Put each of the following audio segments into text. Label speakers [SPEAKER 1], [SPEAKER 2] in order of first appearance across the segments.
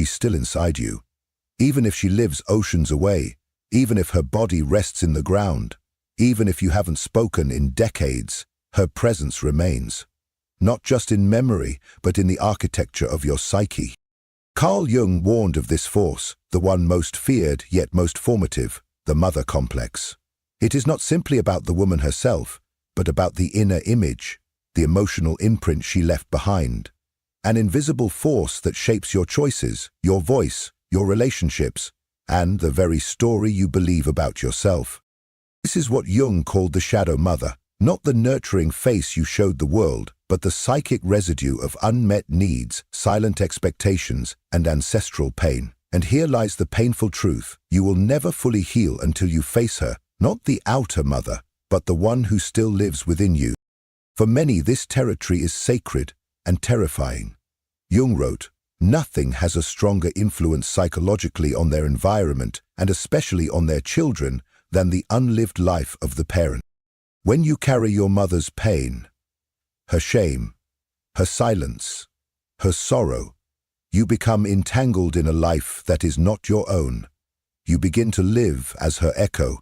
[SPEAKER 1] she's still inside you. Even if she lives oceans away, even if her body rests in the ground, even if you haven't spoken in decades, her presence remains. Not just in memory, but in the architecture of your psyche. Carl Jung warned of this force, the one most feared yet most formative, the mother complex. It is not simply about the woman herself, but about the inner image, the emotional imprint she left behind. An invisible force that shapes your choices, your voice, your relationships, and the very story you believe about yourself. This is what Jung called the shadow mother, not the nurturing face you showed the world, but the psychic residue of unmet needs, silent expectations, and ancestral pain. And here lies the painful truth: you will never fully heal until you face her, not the outer mother, but the one who still lives within you. For many, this territory is sacred and terrifying. Jung wrote, "Nothing has a stronger influence psychologically on their environment, and especially on their children, than the unlived life of the parent." When you carry your mother's pain, her shame, her silence, her sorrow, you become entangled in a life that is not your own. You begin to live as her echo,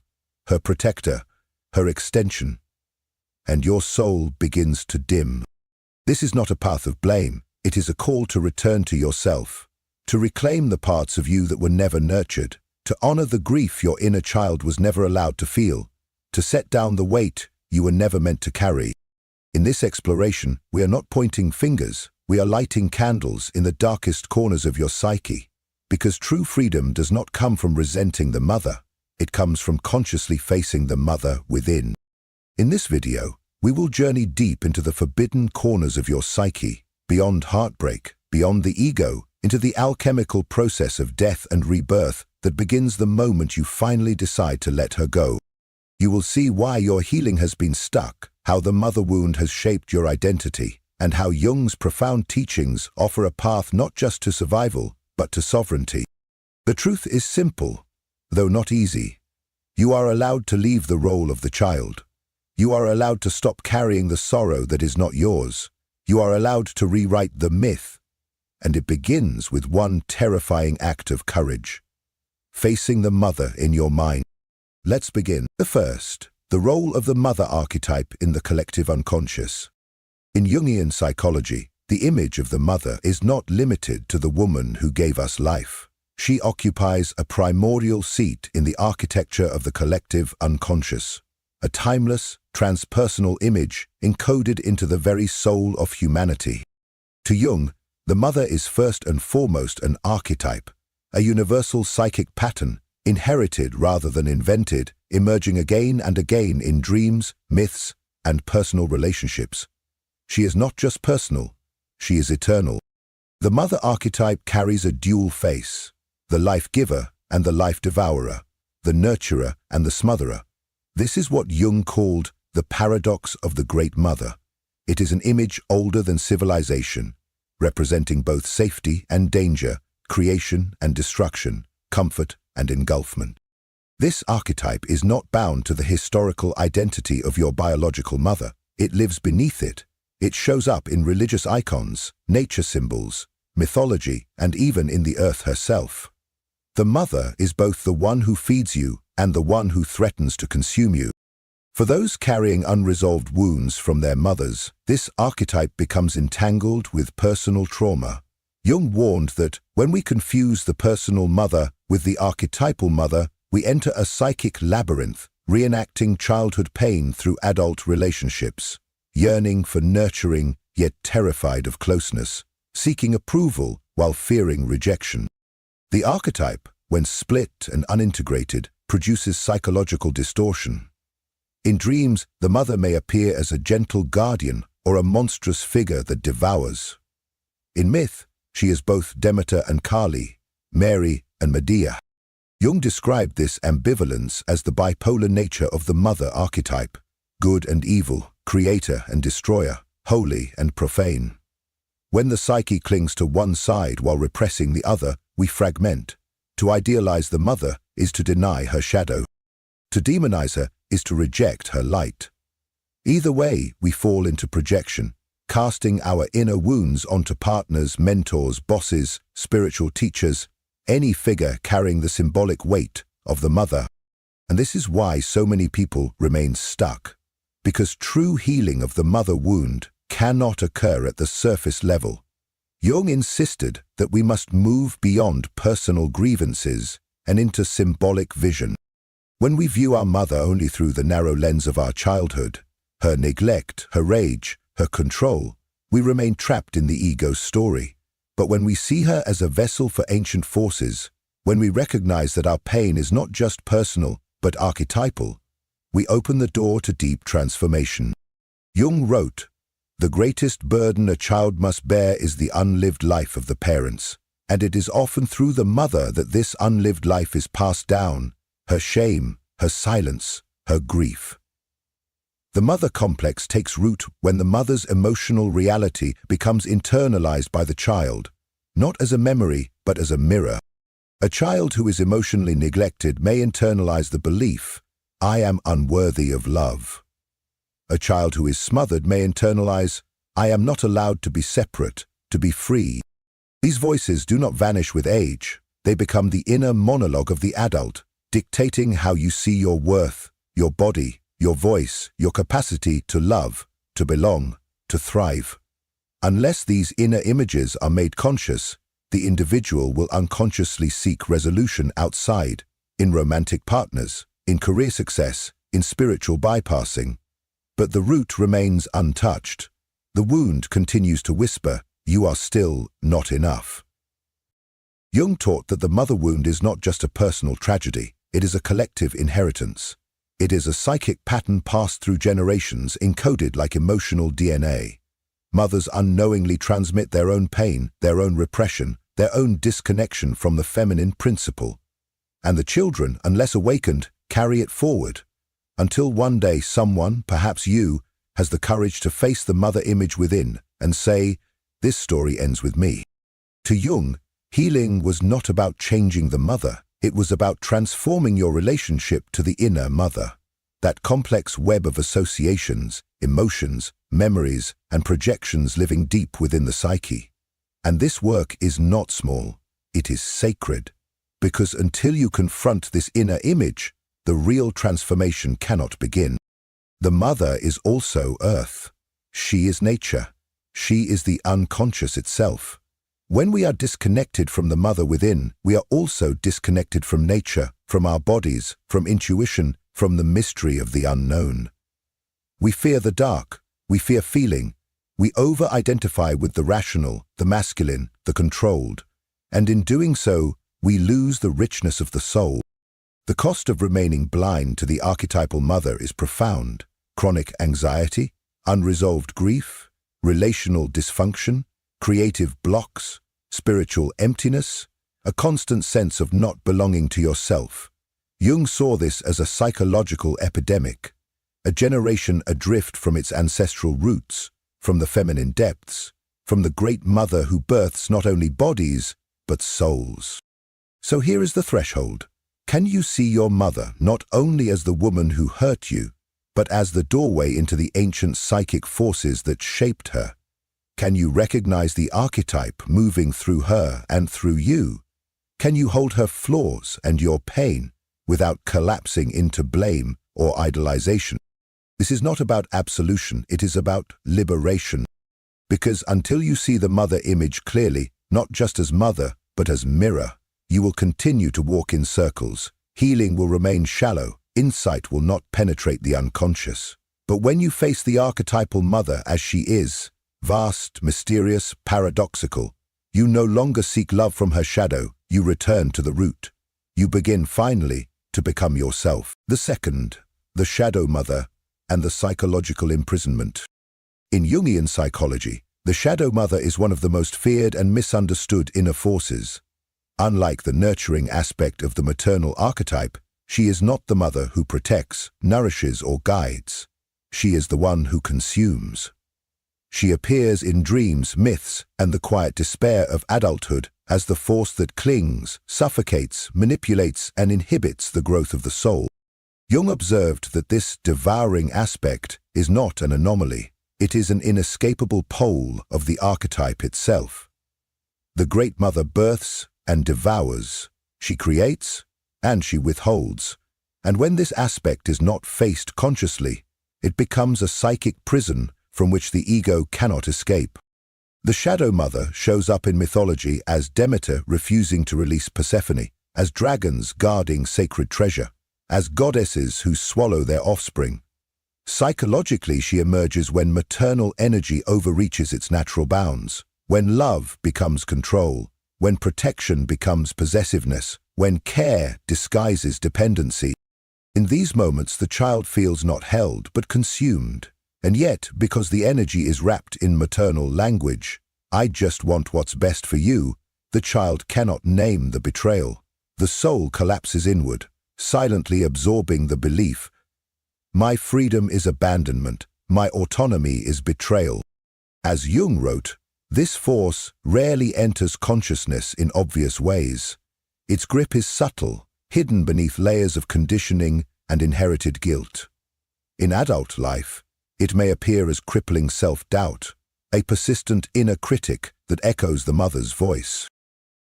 [SPEAKER 1] her protector, her extension, and your soul begins to dim. This is not a path of blame. It is a call to return to yourself, to reclaim the parts of you that were never nurtured, to honor the grief your inner child was never allowed to feel, to set down the weight you were never meant to carry. In this exploration, we are not pointing fingers, we are lighting candles in the darkest corners of your psyche, because true freedom does not come from resenting the mother, it comes from consciously facing the mother within. In this video, we will journey deep into the forbidden corners of your psyche, beyond heartbreak, beyond the ego, into the alchemical process of death and rebirth that begins the moment you finally decide to let her go. You will see why your healing has been stuck, how the mother wound has shaped your identity, and how Jung's profound teachings offer a path not just to survival, but to sovereignty. The truth is simple, though not easy. You are allowed to leave the role of the child. You are allowed to stop carrying the sorrow that is not yours. You are allowed to rewrite the myth, and it begins with one terrifying act of courage: facing the mother in your mind. Let's begin. The first, the role of the mother archetype in the collective unconscious. In Jungian psychology, the image of the mother is not limited to the woman who gave us life. She occupies a primordial seat in the architecture of the collective unconscious, a timeless, transpersonal image encoded into the very soul of humanity. To Jung, the mother is first and foremost an archetype, a universal psychic pattern, inherited rather than invented, emerging again and again in dreams, myths, and personal relationships. She is not just personal, she is eternal. The mother archetype carries a dual face: the life-giver and the life-devourer, the nurturer and the smotherer. This is what Jung called the paradox of the Great Mother. It is an image older than civilization, representing both safety and danger, creation and destruction, comfort and engulfment. This archetype is not bound to the historical identity of your biological mother. It lives beneath it. It shows up in religious icons, nature symbols, mythology, and even in the earth herself. The mother is both the one who feeds you and the one who threatens to consume you. For those carrying unresolved wounds from their mothers, this archetype becomes entangled with personal trauma. Jung warned that when we confuse the personal mother with the archetypal mother, we enter a psychic labyrinth, reenacting childhood pain through adult relationships, yearning for nurturing yet terrified of closeness, seeking approval while fearing rejection. The archetype, when split and unintegrated, produces psychological distortion. In dreams, the mother may appear as a gentle guardian or a monstrous figure that devours. In myth, she is both Demeter and Kali, Mary and Medea. Jung described this ambivalence as the bipolar nature of the mother archetype: good and evil, creator and destroyer, holy and profane. When the psyche clings to one side while repressing the other, we fragment. To idealize the mother is to deny her shadow. To demonize her is to reject her light. Either way, we fall into projection, casting our inner wounds onto partners, mentors, bosses, spiritual teachers, any figure carrying the symbolic weight of the mother. And this is why so many people remain stuck, because true healing of the mother wound cannot occur at the surface level. Jung insisted that we must move beyond personal grievances and into symbolic vision. When we view our mother only through the narrow lens of our childhood, her neglect, her rage, her control, we remain trapped in the ego's story. But when we see her as a vessel for ancient forces, when we recognize that our pain is not just personal but archetypal, we open the door to deep transformation. Jung wrote, "The greatest burden a child must bear is the unlived life of the parents, and it is often through the mother that this unlived life is passed down, her shame, her silence, her grief." The mother complex takes root when the mother's emotional reality becomes internalized by the child, not as a memory but as a mirror. A child who is emotionally neglected may internalize the belief, "I am unworthy of love." A child who is smothered may internalize, "I am not allowed to be separate, to be free." These voices do not vanish with age. They become the inner monologue of the adult, dictating how you see your worth, your body, your voice, your capacity to love, to belong, to thrive. Unless these inner images are made conscious, the individual will unconsciously seek resolution outside, in romantic partners, in career success, in spiritual bypassing. But the root remains untouched. The wound continues to whisper, "You are still not enough." Jung taught that the mother wound is not just a personal tragedy, it is a collective inheritance. It is a psychic pattern passed through generations, encoded like emotional DNA. Mothers unknowingly transmit their own pain, their own repression, their own disconnection from the feminine principle. And the children, unless awakened, carry it forward, until one day someone, perhaps you, has the courage to face the mother image within and say, "This story ends with me." To Jung, healing was not about changing the mother. It was about transforming your relationship to the inner mother. That complex web of associations, emotions, memories, and projections living deep within the psyche. And this work is not small, it is sacred. Because until you confront this inner image, the real transformation cannot begin. The mother is also earth. She is nature. She is the unconscious itself. When we are disconnected from the mother within, we are also disconnected from nature, from our bodies, from intuition, from the mystery of the unknown. We fear the dark, we fear feeling, we over-identify with the rational, the masculine, the controlled, and in doing so, we lose the richness of the soul. The cost of remaining blind to the archetypal mother is profound. Chronic anxiety, unresolved grief, relational dysfunction, creative blocks, spiritual emptiness, a constant sense of not belonging to yourself. Jung saw this as a psychological epidemic, a generation adrift from its ancestral roots, from the feminine depths, from the great mother who births not only bodies, but souls. So here is the threshold. Can you see your mother not only as the woman who hurt you, but as the doorway into the ancient psychic forces that shaped her? Can you recognize the archetype moving through her and through you? Can you hold her flaws and your pain without collapsing into blame or idolization? This is not about absolution, it is about liberation. Because until you see the mother image clearly, not just as mother, but as mirror, you will continue to walk in circles. Healing will remain shallow, insight will not penetrate the unconscious. But when you face the archetypal mother as she is, vast, mysterious, paradoxical, you no longer seek love from her shadow, you return to the root. You begin finally to become yourself. The second, the shadow mother and the psychological imprisonment. In Jungian psychology, the shadow mother is one of the most feared and misunderstood inner forces. Unlike the nurturing aspect of the maternal archetype, she is not the mother who protects, nourishes, or guides. She is the one who consumes. She appears in dreams, myths, and the quiet despair of adulthood as the force that clings, suffocates, manipulates, and inhibits the growth of the soul. Jung observed that this devouring aspect is not an anomaly. It is an inescapable pole of the archetype itself. The Great Mother births and devours. She creates and she withholds. And when this aspect is not faced consciously, it becomes a psychic prison from which the ego cannot escape. The Shadow Mother shows up in mythology as Demeter refusing to release Persephone, as dragons guarding sacred treasure, as goddesses who swallow their offspring. Psychologically, she emerges when maternal energy overreaches its natural bounds, when love becomes control, when protection becomes possessiveness, when care disguises dependency. In these moments, the child feels not held but consumed. And yet, because the energy is wrapped in maternal language, "I just want what's best for you," the child cannot name the betrayal. The soul collapses inward, silently absorbing the belief, "My freedom is abandonment, my autonomy is betrayal." As Jung wrote, this force rarely enters consciousness in obvious ways. Its grip is subtle, hidden beneath layers of conditioning and inherited guilt. In adult life, it may appear as crippling self-doubt, a persistent inner critic that echoes the mother's voice.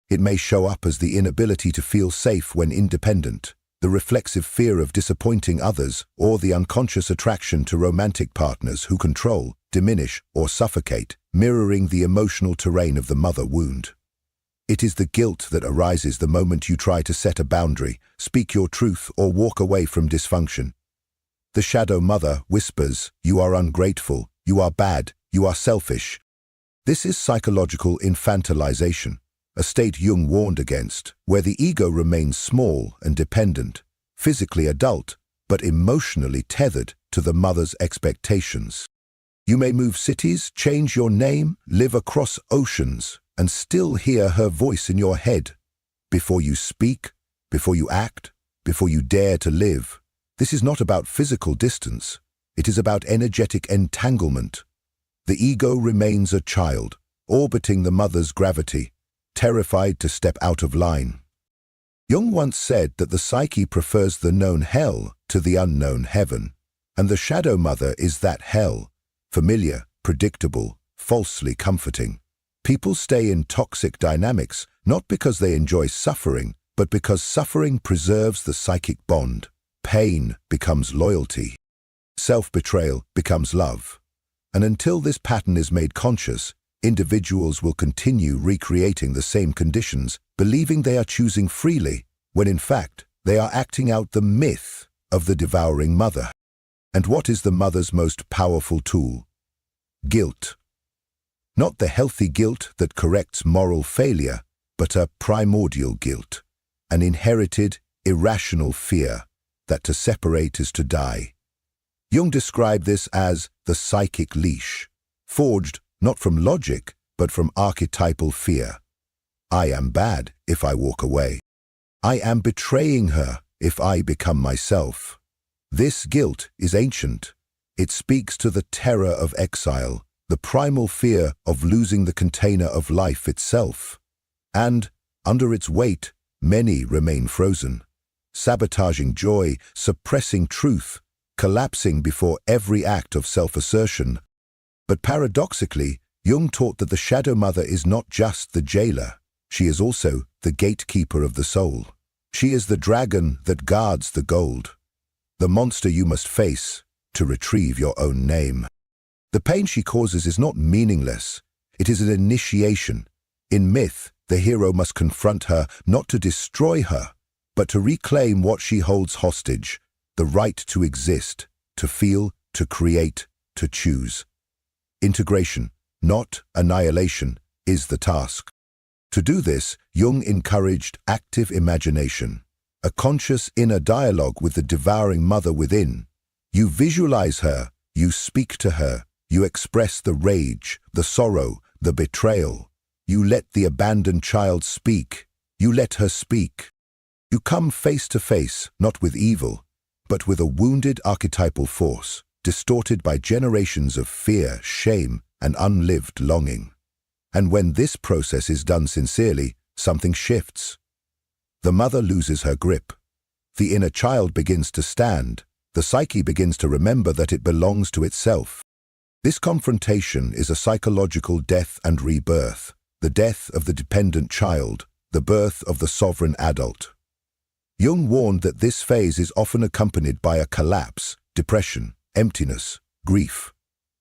[SPEAKER 1] It may show up as the inability to feel safe when independent, the reflexive fear of disappointing others, or the unconscious attraction to romantic partners who control, diminish, or suffocate, mirroring the emotional terrain of the mother wound. It is the guilt that arises the moment you try to set a boundary, speak your truth, or walk away from dysfunction. The Shadow Mother whispers, "You are ungrateful, you are bad, you are selfish." This is psychological infantilization, a state Jung warned against, where the ego remains small and dependent, physically adult, but emotionally tethered to the mother's expectations. You may move cities, change your name, live across oceans, and still hear her voice in your head. Before you speak, before you act, before you dare to live. This is not about physical distance. It is about energetic entanglement. The ego remains a child, orbiting the mother's gravity, terrified to step out of line. Jung once said that the psyche prefers the known hell to the unknown heaven, and the Shadow Mother is that hell, familiar, predictable, falsely comforting. People stay in toxic dynamics not because they enjoy suffering, but because suffering preserves the psychic bond. Pain becomes loyalty. Self-betrayal becomes love. And until this pattern is made conscious, individuals will continue recreating the same conditions, believing they are choosing freely, when in fact they are acting out the myth of the devouring mother. And what is the mother's most powerful tool? Guilt. Not the healthy guilt that corrects moral failure, but a primordial guilt, an inherited, irrational fear that to separate is to die. Jung described this as the psychic leash, forged not from logic, but from archetypal fear. I am bad if I walk away. I am betraying her if I become myself. This guilt is ancient. It speaks to the terror of exile, the primal fear of losing the container of life itself. And, under its weight, many remain frozen, sabotaging joy, suppressing truth, collapsing before every act of self-assertion. But paradoxically, Jung taught that the Shadow Mother is not just the jailer. She is also the gatekeeper of the soul. She is the dragon that guards the gold, the monster you must face to retrieve your own name. The pain she causes is not meaningless. It is an initiation. In myth, the hero must confront her not to destroy her, but to reclaim what she holds hostage, the right to exist, to feel, to create, to choose. Integration, not annihilation, is the task. To do this, Jung encouraged active imagination, a conscious inner dialogue with the devouring mother within. You visualize her, you speak to her, you express the rage, the sorrow, the betrayal. You let the abandoned child speak, you let her speak. You come face to face, not with evil, but with a wounded archetypal force, distorted by generations of fear, shame, and unlived longing. And when this process is done sincerely, something shifts. The mother loses her grip. The inner child begins to stand. The psyche begins to remember that it belongs to itself. This confrontation is a psychological death and rebirth, the death of the dependent child, the birth of the sovereign adult. Jung warned that this phase is often accompanied by a collapse, depression, emptiness, grief.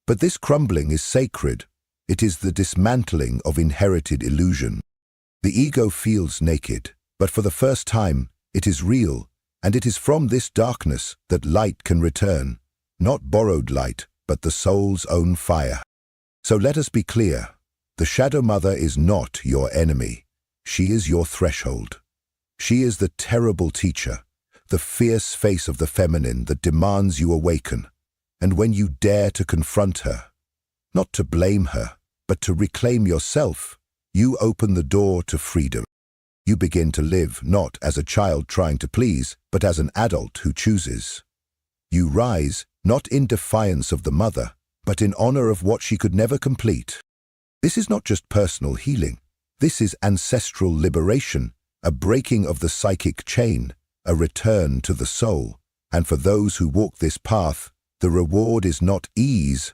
[SPEAKER 1] But this crumbling is sacred. It is the dismantling of inherited illusion. The ego feels naked, but for the first time, it is real, and it is from this darkness that light can return, not borrowed light, but the soul's own fire. So let us be clear, the shadow mother is not your enemy. She is your threshold. She is the terrible teacher, the fierce face of the feminine that demands you awaken. And when you dare to confront her, not to blame her, but to reclaim yourself, you open the door to freedom. You begin to live not as a child trying to please, but as an adult who chooses. You rise not in defiance of the mother, but in honor of what she could never complete. This is not just personal healing. This is ancestral liberation, a breaking of the psychic chain, a return to the soul. And for those who walk this path, the reward is not ease,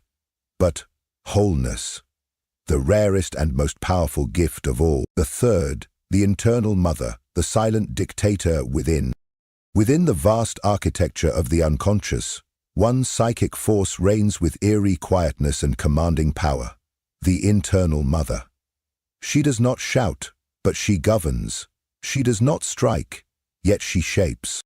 [SPEAKER 1] but wholeness, the rarest and most powerful gift of all. The third, the internal mother, the silent dictator within. Within the vast architecture of the unconscious, one psychic force reigns with eerie quietness and commanding power, the internal mother. She does not shout, but she governs. She does not strike, yet she shapes.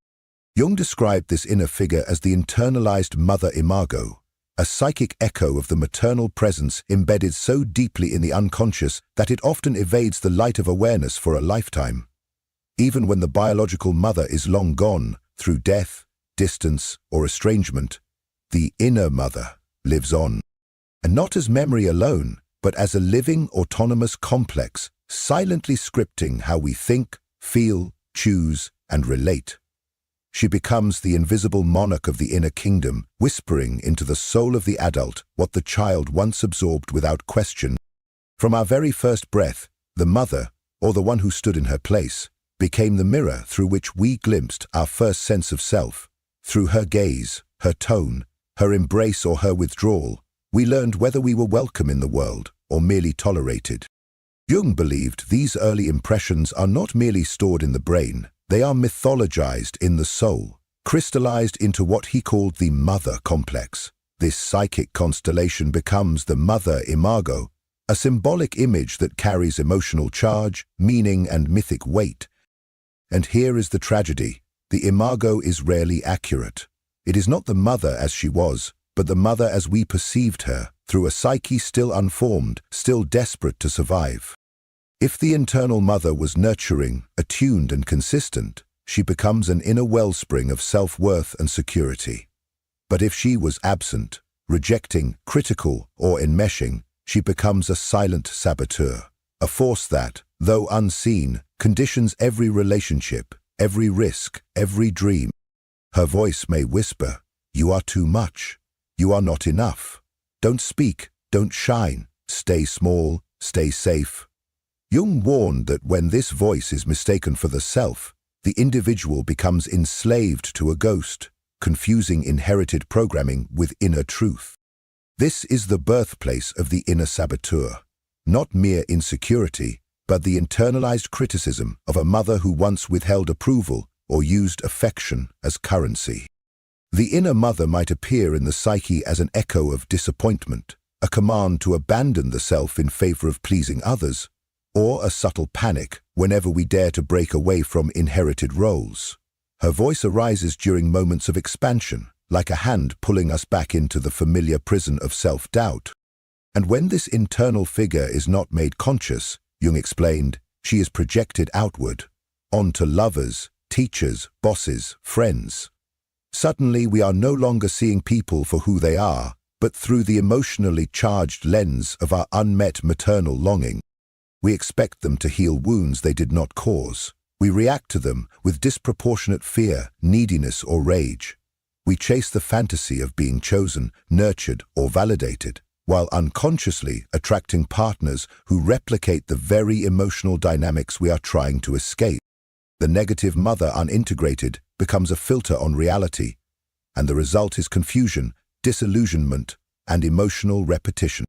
[SPEAKER 1] Jung described this inner figure as the internalized mother imago, a psychic echo of the maternal presence embedded so deeply in the unconscious that it often evades the light of awareness for a lifetime. Even when the biological mother is long gone, through death, distance, or estrangement, the inner mother lives on. And not as memory alone, but as a living, autonomous complex, silently scripting how we think, feel, choose, and relate. She becomes the invisible monarch of the inner kingdom, whispering into the soul of the adult what the child once absorbed without question. From our very first breath, the mother, or the one who stood in her place, became the mirror through which we glimpsed our first sense of self. Through her gaze, her tone, her embrace or her withdrawal, we learned whether we were welcome in the world or merely tolerated. Jung believed these early impressions are not merely stored in the brain, they are mythologized in the soul, crystallized into what he called the mother complex. This psychic constellation becomes the mother imago, a symbolic image that carries emotional charge, meaning, and mythic weight. And here is the tragedy. The imago is rarely accurate. It is not the mother as she was, but the mother as we perceived her, through a psyche still unformed, still desperate to survive. If the internal mother was nurturing, attuned, and consistent, she becomes an inner wellspring of self-worth and security. But if she was absent, rejecting, critical, or enmeshing, she becomes a silent saboteur, a force that, though unseen, conditions every relationship, every risk, every dream. Her voice may whisper, "You are too much. You are not enough. Don't speak, don't shine, stay small, stay safe." Jung warned that when this voice is mistaken for the self, the individual becomes enslaved to a ghost, confusing inherited programming with inner truth. This is the birthplace of the inner saboteur, not mere insecurity, but the internalized criticism of a mother who once withheld approval or used affection as currency. The inner mother might appear in the psyche as an echo of disappointment, a command to abandon the self in favor of pleasing others, or a subtle panic whenever we dare to break away from inherited roles. Her voice arises during moments of expansion, like a hand pulling us back into the familiar prison of self-doubt. And when this internal figure is not made conscious, Jung explained, she is projected outward, onto lovers, teachers, bosses, friends. Suddenly we are no longer seeing people for who they are, but through the emotionally charged lens of our unmet maternal longing. We expect them to heal wounds they did not cause. We react to them with disproportionate fear, neediness, or rage. We chase the fantasy of being chosen, nurtured, or validated, while unconsciously attracting partners who replicate the very emotional dynamics we are trying to escape. The negative mother unintegrated becomes a filter on reality, and the result is confusion, disillusionment, and emotional repetition.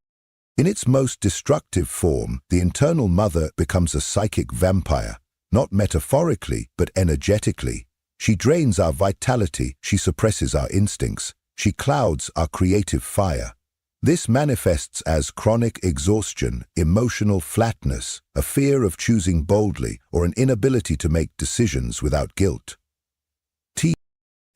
[SPEAKER 1] In its most destructive form, the internal mother becomes a psychic vampire, not metaphorically but energetically. She drains our vitality, she suppresses our instincts, she clouds our creative fire. This manifests as chronic exhaustion, emotional flatness, a fear of choosing boldly, or an inability to make decisions without guilt.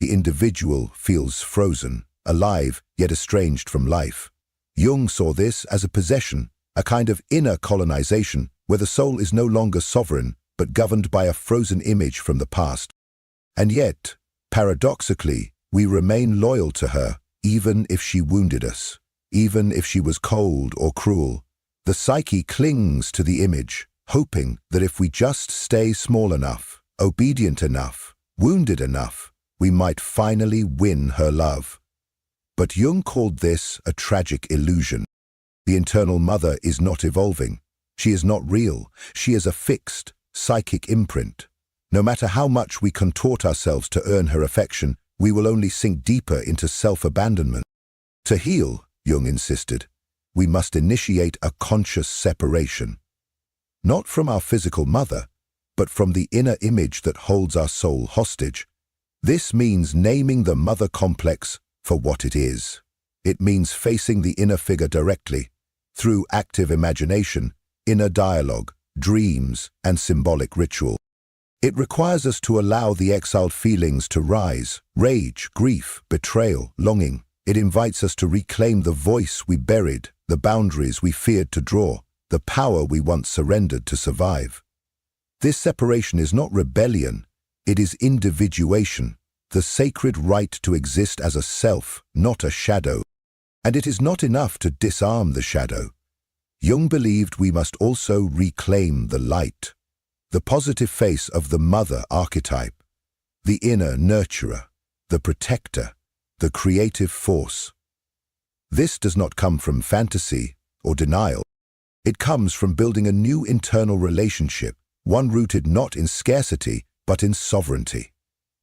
[SPEAKER 1] The individual feels frozen, alive, yet estranged from life. Jung saw this as a possession, a kind of inner colonization, where the soul is no longer sovereign, but governed by a frozen image from the past. And yet, paradoxically, we remain loyal to her, even if she wounded us. Even if she was cold or cruel, the psyche clings to the image, hoping that if we just stay small enough, obedient enough, wounded enough, we might finally win her love. But Jung called this a tragic illusion. The internal mother is not evolving. She is not real. She is a fixed, psychic imprint. No matter how much we contort ourselves to earn her affection, we will only sink deeper into self-abandonment. To heal, Jung insisted, we must initiate a conscious separation. Not from our physical mother, but from the inner image that holds our soul hostage. This means naming the mother complex for what it is. It means facing the inner figure directly, through active imagination, inner dialogue, dreams, and symbolic ritual. It requires us to allow the exiled feelings to rise: rage, grief, betrayal, longing. It invites us to reclaim the voice we buried, the boundaries we feared to draw, the power we once surrendered to survive. This separation is not rebellion, it is individuation, the sacred right to exist as a self, not a shadow. And it is not enough to disarm the shadow. Jung believed we must also reclaim the light, the positive face of the mother archetype, the inner nurturer, the protector, the creative force. This does not come from fantasy or denial. It comes from building a new internal relationship, one rooted not in scarcity, but in sovereignty.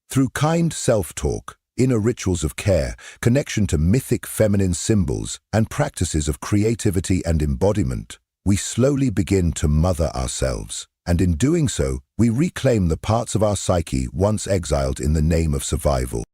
[SPEAKER 1] Through kind self-talk, inner rituals of care, connection to mythic feminine symbols, and practices of creativity and embodiment, we slowly begin to mother ourselves. And in doing so, we reclaim the parts of our psyche once exiled in the name of survival.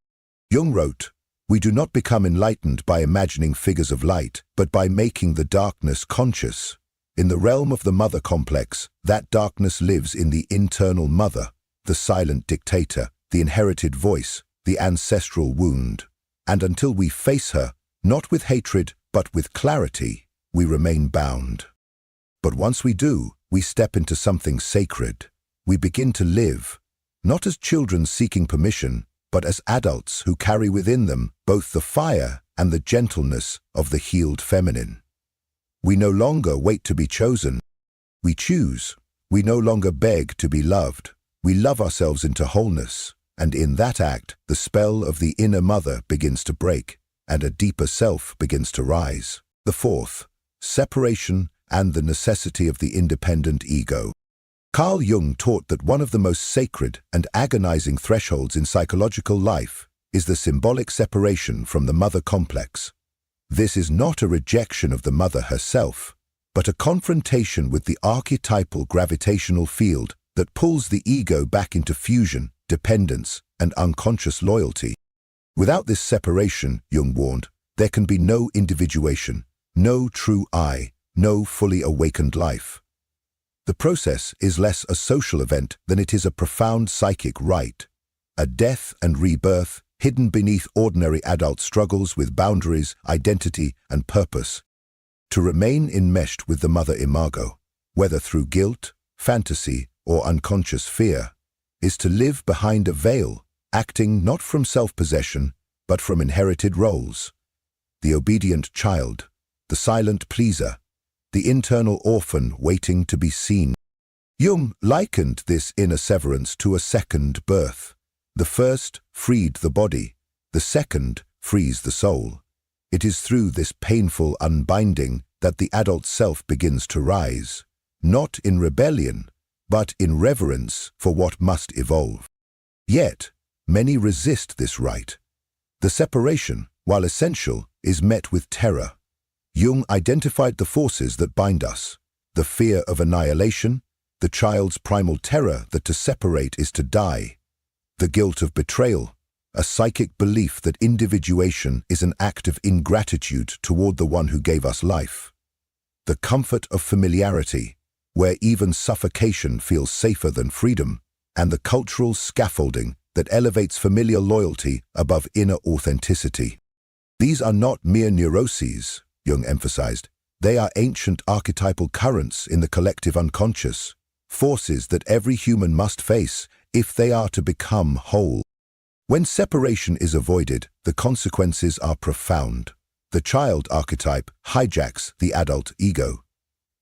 [SPEAKER 1] Jung wrote, "We do not become enlightened by imagining figures of light, but by making the darkness conscious. In the realm of the mother complex, that darkness lives in the internal mother, the silent dictator, the inherited voice, the ancestral wound. And until we face her, not with hatred, but with clarity, we remain bound. But once we do, we step into something sacred. We begin to live, not as children seeking permission, but as adults who carry within them both the fire and the gentleness of the healed feminine. We no longer wait to be chosen. We choose. We no longer beg to be loved. We love ourselves into wholeness, and in that act, the spell of the inner mother begins to break, and a deeper self begins to rise. The fourth, separation and the necessity of the independent ego. Carl Jung taught that one of the most sacred and agonizing thresholds in psychological life is the symbolic separation from the mother complex. This is not a rejection of the mother herself, but a confrontation with the archetypal gravitational field that pulls the ego back into fusion, dependence, and unconscious loyalty. Without this separation, Jung warned, there can be no individuation, no true I, no fully awakened life. The process is less a social event than it is a profound psychic rite, a death and rebirth hidden beneath ordinary adult struggles with boundaries, identity, and purpose. To remain enmeshed with the mother imago, whether through guilt, fantasy, or unconscious fear, is to live behind a veil, acting not from self-possession, but from inherited roles. The obedient child, the silent pleaser, the internal orphan waiting to be seen. Jung likened this inner severance to a second birth. The first freed the body, the second frees the soul. It is through this painful unbinding that the adult self begins to rise, not in rebellion, but in reverence for what must evolve. Yet, many resist this rite. The separation, while essential, is met with terror. Jung identified the forces that bind us: the fear of annihilation, the child's primal terror that to separate is to die, the guilt of betrayal, a psychic belief that individuation is an act of ingratitude toward the one who gave us life, the comfort of familiarity, where even suffocation feels safer than freedom, and the cultural scaffolding that elevates familial loyalty above inner authenticity. These are not mere neuroses, Jung emphasized. They are ancient archetypal currents in the collective unconscious, forces that every human must face if they are to become whole. When separation is avoided, the consequences are profound. The child archetype hijacks the adult ego.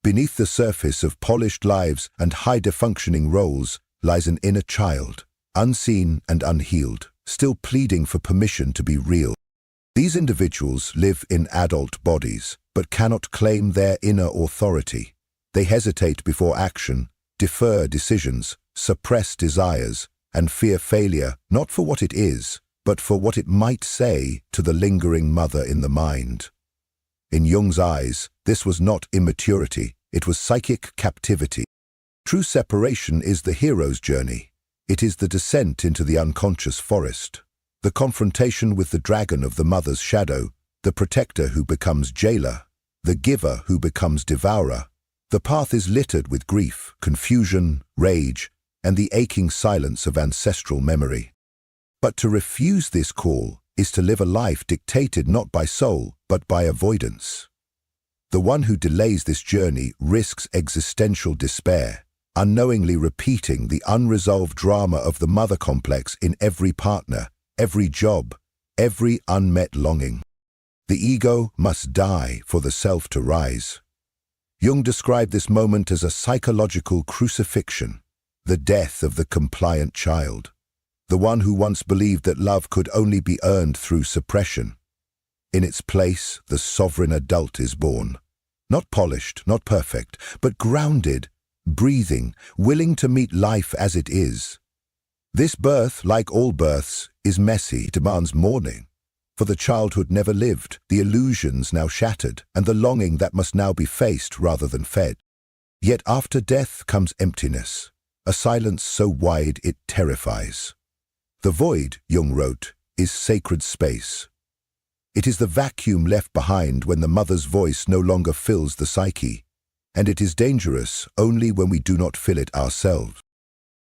[SPEAKER 1] Beneath the surface of polished lives and high-functioning roles lies an inner child, unseen and unhealed, still pleading for permission to be real. These individuals live in adult bodies, but cannot claim their inner authority. They hesitate before action, defer decisions, suppress desires, and fear failure not for what it is, but for what it might say to the lingering mother in the mind. In Jung's eyes, this was not immaturity, it was psychic captivity. True separation is the hero's journey. It is the descent into the unconscious forest, the confrontation with the dragon of the mother's shadow, the protector who becomes jailer, the giver who becomes devourer. The path is littered with grief, confusion, rage, and the aching silence of ancestral memory. But to refuse this call is to live a life dictated not by soul, but by avoidance. The one who delays this journey risks existential despair, unknowingly repeating the unresolved drama of the mother complex in every partner, every job, every unmet longing. The ego must die for the self to rise. Jung described this moment as a psychological crucifixion, the death of the compliant child, the one who once believed that love could only be earned through suppression. In its place, the sovereign adult is born, not polished, not perfect, but grounded, breathing, willing to meet life as it is. This birth, like all births, is messy, demands mourning. For the childhood never lived, the illusions now shattered, and the longing that must now be faced rather than fed. Yet after death comes emptiness, a silence so wide it terrifies. The void, Jung wrote, is sacred space. It is the vacuum left behind when the mother's voice no longer fills the psyche, and it is dangerous only when we do not fill it ourselves.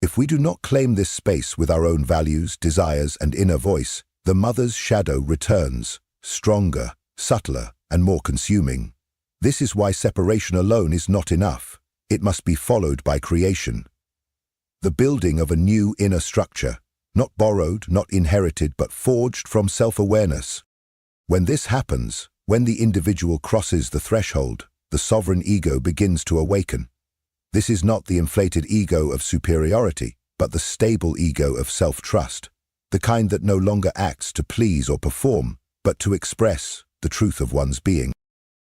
[SPEAKER 1] If we do not claim this space with our own values, desires, and inner voice, the mother's shadow returns, stronger, subtler, and more consuming. This is why separation alone is not enough. It must be followed by creation. The building of a new inner structure, not borrowed, not inherited, but forged from self-awareness. When this happens, when the individual crosses the threshold, the sovereign ego begins to awaken. This is not the inflated ego of superiority, but the stable ego of self-trust, the kind that no longer acts to please or perform, but to express the truth of one's being.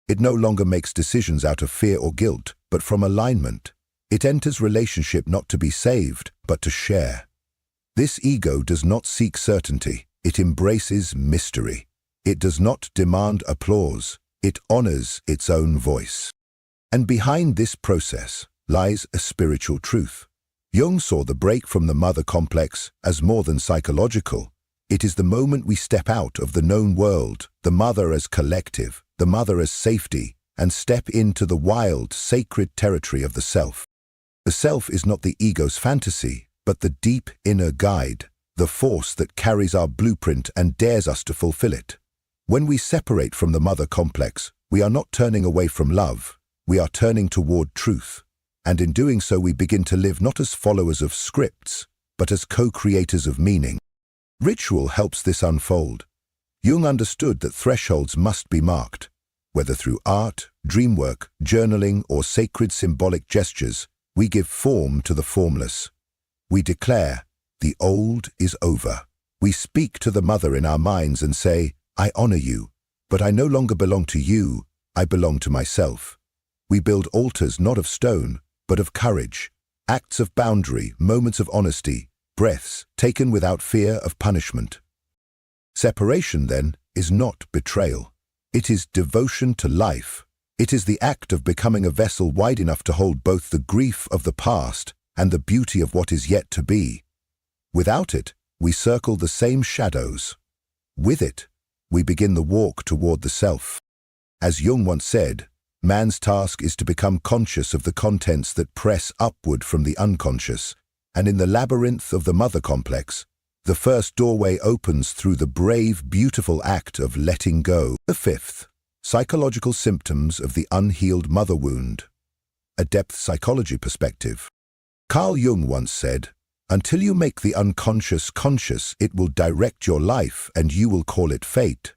[SPEAKER 1] It no longer makes decisions out of fear or guilt, but from alignment. It enters relationship not to be saved, but to share. This ego does not seek certainty, it embraces mystery. It does not demand applause, it honors its own voice. And behind this process lies a spiritual truth. Jung saw the break from the mother complex as more than psychological. It is the moment we step out of the known world, the mother as collective, the mother as safety, and step into the wild, sacred territory of the self. The self is not the ego's fantasy, but the deep inner guide, the force that carries our blueprint and dares us to fulfill it. When we separate from the mother complex, we are not turning away from love, we are turning toward truth. And in doing so we begin to live not as followers of scripts, but as co-creators of meaning. Ritual helps this unfold. Jung understood that thresholds must be marked. Whether through art, dream work, journaling, or sacred symbolic gestures, we give form to the formless. We declare, the old is over. We speak to the mother in our minds and say, I honor you, but I no longer belong to you, I belong to myself. We build altars not of stone, but of courage, acts of boundary, moments of honesty, breaths taken without fear of punishment. Separation, then, is not betrayal. It is devotion to life. It is the act of becoming a vessel wide enough to hold both the grief of the past and the beauty of what is yet to be. Without it, we circle the same shadows. With it, we begin the walk toward the self. As Jung once said, man's task is to become conscious of the contents that press upward from the unconscious, and in the labyrinth of the mother complex, the first doorway opens through the brave, beautiful act of letting go. The fifth, psychological symptoms of the unhealed mother wound. A depth psychology perspective. Carl Jung once said, "Until you make the unconscious conscious, it will direct your life and you will call it fate."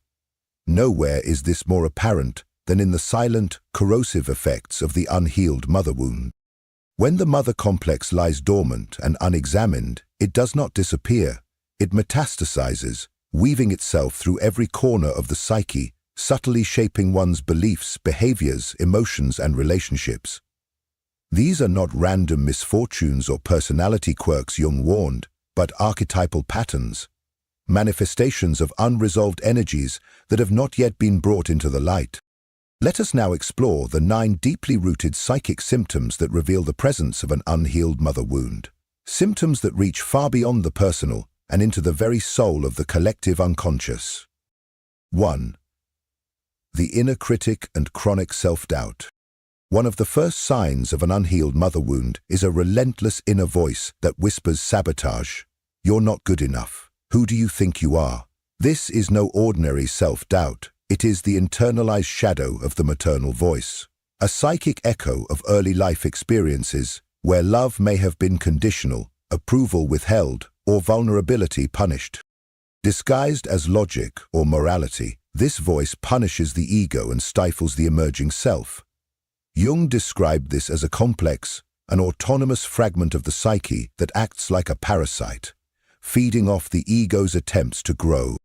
[SPEAKER 1] Nowhere is this more apparent than in the silent, corrosive effects of the unhealed mother wound. When the mother complex lies dormant and unexamined, it does not disappear. It metastasizes, weaving itself through every corner of the psyche, subtly shaping one's beliefs, behaviors, emotions, and relationships. These are not random misfortunes or personality quirks, Jung warned, but archetypal patterns, manifestations of unresolved energies that have not yet been brought into the light. Let us now explore the 9 deeply rooted psychic symptoms that reveal the presence of an unhealed mother wound. Symptoms that reach far beyond the personal and into the very soul of the collective unconscious. 1. The inner critic and chronic self-doubt. One of the first signs of an unhealed mother wound is a relentless inner voice that whispers sabotage. You're not good enough. Who do you think you are? This is no ordinary self-doubt. It is the internalized shadow of the maternal voice, a psychic echo of early life experiences where love may have been conditional, approval withheld, or vulnerability punished. Disguised as logic or morality, this voice punishes the ego and stifles the emerging self. Jung described this as a complex, an autonomous fragment of the psyche that acts like a parasite, feeding off the ego's attempts to grow.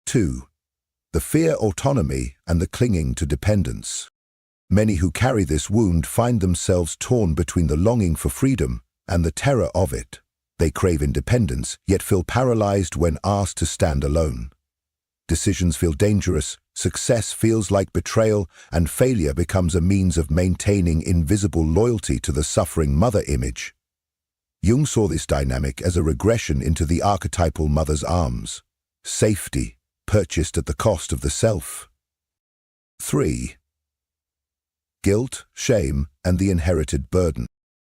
[SPEAKER 1] 2. The fear autonomy and the clinging to dependence. Many who carry this wound find themselves torn between the longing for freedom and the terror of it. They crave independence, yet feel paralyzed when asked to stand alone. Decisions feel dangerous, success feels like betrayal, and failure becomes a means of maintaining invisible loyalty to the suffering mother image. Jung saw this dynamic as a regression into the archetypal mother's arms. Safety, purchased at the cost of the self. 3. Guilt, shame, and the inherited burden.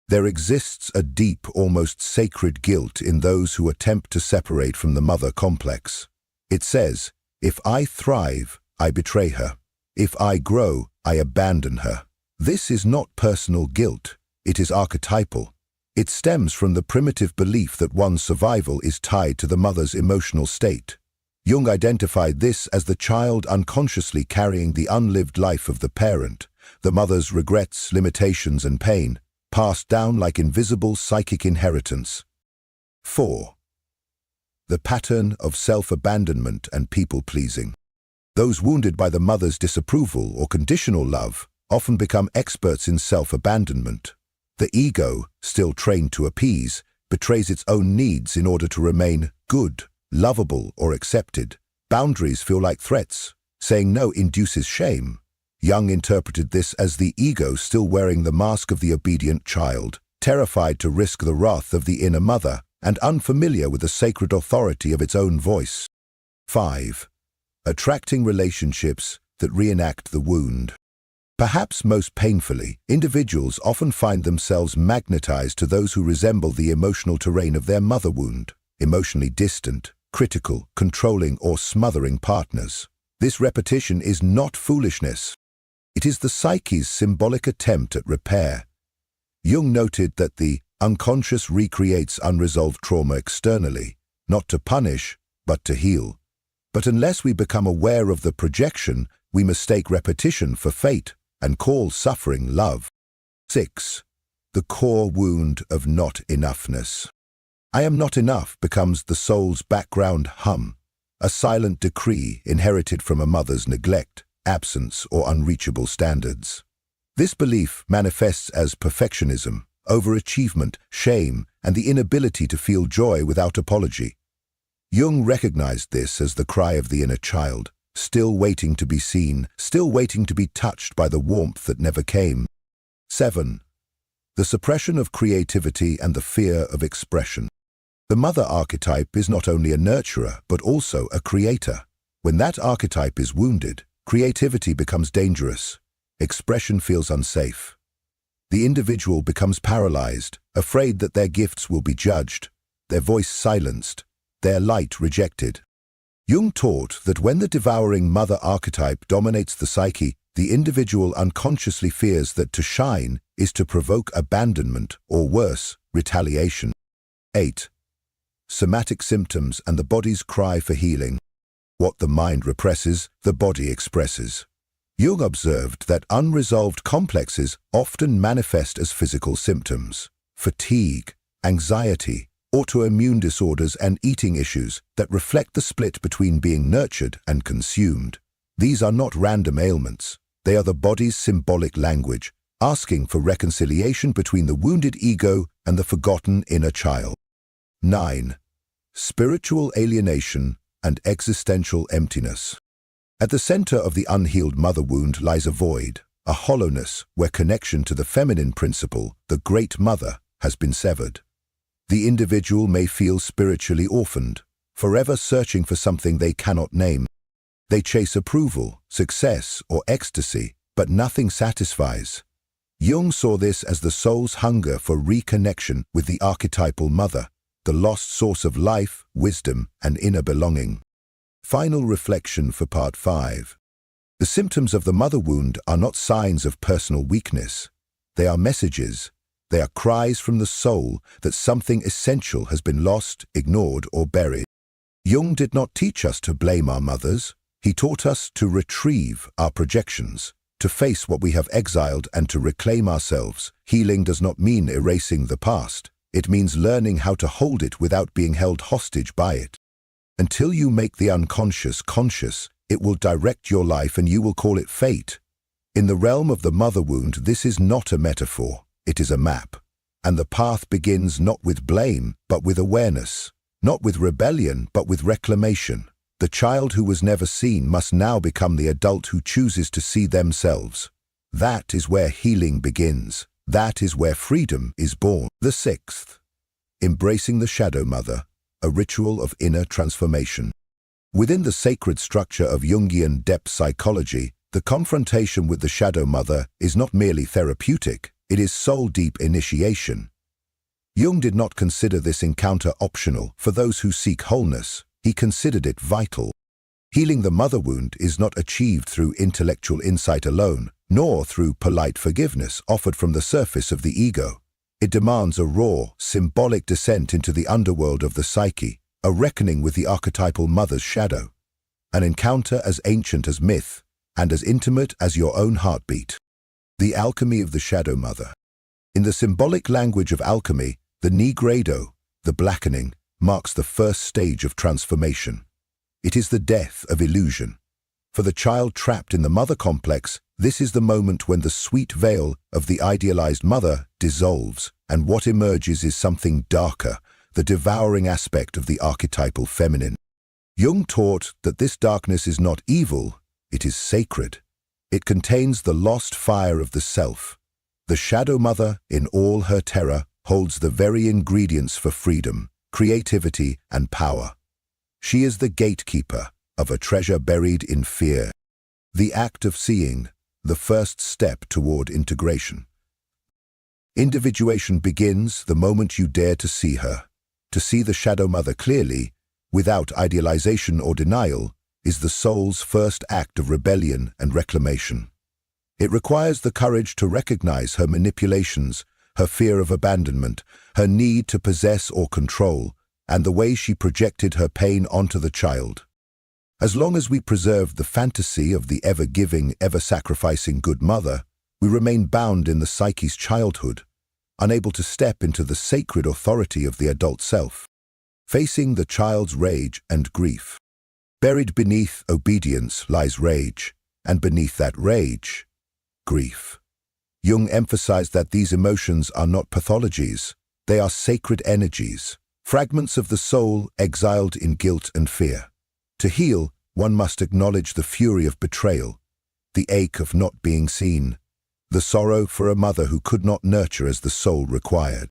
[SPEAKER 1] There exists a deep, almost sacred guilt in those who attempt to separate from the mother complex. It says, "If I thrive, I betray her. If I grow, I abandon her." This is not personal guilt, it is archetypal. It stems from the primitive belief that one's survival is tied to the mother's emotional state. Jung identified this as the child unconsciously carrying the unlived life of the parent, the mother's regrets, limitations, and pain, passed down like invisible psychic inheritance. 4. The pattern of self-abandonment and people-pleasing. Those wounded by the mother's disapproval or conditional love often become experts in self-abandonment. The ego, still trained to appease, betrays its own needs in order to remain good, lovable, or accepted. Boundaries feel like threats. Saying no induces shame. Jung interpreted this as the ego still wearing the mask of the obedient child, terrified to risk the wrath of the inner mother, and unfamiliar with the sacred authority of its own voice. 5. Attracting relationships that reenact the wound. Perhaps most painfully, individuals often find themselves magnetized to those who resemble the emotional terrain of their mother wound, emotionally distant, critical, controlling, or smothering partners. This repetition is not foolishness. It is the psyche's symbolic attempt at repair. Jung noted that the unconscious recreates unresolved trauma externally, not to punish, but to heal. But unless we become aware of the projection, we mistake repetition for fate and call suffering love. 6. The core wound of not enoughness. I am not enough becomes the soul's background hum, a silent decree inherited from a mother's neglect, absence, or unreachable standards. This belief manifests as perfectionism, overachievement, shame, and the inability to feel joy without apology. Jung recognized this as the cry of the inner child, still waiting to be seen, still waiting to be touched by the warmth that never came. 7. The suppression of creativity and the fear of expression. The mother archetype is not only a nurturer, but also a creator. When that archetype is wounded, creativity becomes dangerous. Expression feels unsafe. The individual becomes paralyzed, afraid that their gifts will be judged, their voice silenced, their light rejected. Jung taught that when the devouring mother archetype dominates the psyche, the individual unconsciously fears that to shine is to provoke abandonment or worse, retaliation. 8. Somatic symptoms and the body's cry for healing. What the mind represses, the body expresses. Jung observed that unresolved complexes often manifest as physical symptoms: fatigue, anxiety, autoimmune disorders, and eating issues that reflect the split between being nurtured and consumed. These are not random ailments. They are the body's symbolic language, asking for reconciliation between the wounded ego and the forgotten inner child. 9. Spiritual alienation and existential emptiness. At the center of the unhealed mother wound lies a void, a hollowness where connection to the feminine principle, the Great Mother, has been severed. The individual may feel spiritually orphaned, forever searching for something they cannot name. They chase approval, success, or ecstasy, but nothing satisfies. Jung saw this as the soul's hunger for reconnection with the archetypal mother, the lost source of life, wisdom, and inner belonging. Final reflection for Part 5. The symptoms of the mother wound are not signs of personal weakness. They are messages. They are cries from the soul that something essential has been lost, ignored, or buried. Jung did not teach us to blame our mothers. He taught us to retrieve our projections, to face what we have exiled, and to reclaim ourselves. Healing does not mean erasing the past. It means learning how to hold it without being held hostage by it. Until you make the unconscious conscious, it will direct your life and you will call it fate. In the realm of the mother wound, this is not a metaphor, it is a map. And the path begins not with blame, but with awareness. Not with rebellion, but with reclamation. The child who was never seen must now become the adult who chooses to see themselves. That is where healing begins. That is where freedom is born. The 6th. Embracing the shadow mother, a ritual of inner transformation. Within the sacred structure of Jungian depth psychology, the confrontation with the shadow mother is not merely therapeutic, it is soul-deep initiation. Jung did not consider this encounter optional for those who seek wholeness. He considered it vital. Healing the mother wound is not achieved through intellectual insight alone, nor through polite forgiveness offered from the surface of the ego. It demands a raw, symbolic descent into the underworld of the psyche, a reckoning with the archetypal mother's shadow, an encounter as ancient as myth and as intimate as your own heartbeat. The alchemy of the shadow mother. In the symbolic language of alchemy, the nigredo, the blackening, marks the first stage of transformation. It is the death of illusion. For the child trapped in the mother complex, this is the moment when the sweet veil of the idealized mother dissolves, and what emerges is something darker, the devouring aspect of the archetypal feminine. Jung taught that this darkness is not evil, it is sacred. It contains the lost fire of the self. The shadow mother, in all her terror, holds the very ingredients for freedom, creativity, and power. She is the gatekeeper of a treasure buried in fear. The act of seeing, the first step toward integration. Individuation begins the moment you dare to see her. To see the shadow mother clearly, without idealization or denial, is the soul's first act of rebellion and reclamation. It requires the courage to recognize her manipulations, her fear of abandonment, her need to possess or control, and the way she projected her pain onto the child. As long as we preserve the fantasy of the ever-giving, ever-sacrificing good mother, we remain bound in the psyche's childhood, unable to step into the sacred authority of the adult self, facing the child's rage and grief. Buried beneath obedience lies rage, and beneath that rage, grief. Jung emphasized that these emotions are not pathologies, they are sacred energies, fragments of the soul exiled in guilt and fear. To heal, one must acknowledge the fury of betrayal, the ache of not being seen, the sorrow for a mother who could not nurture as the soul required.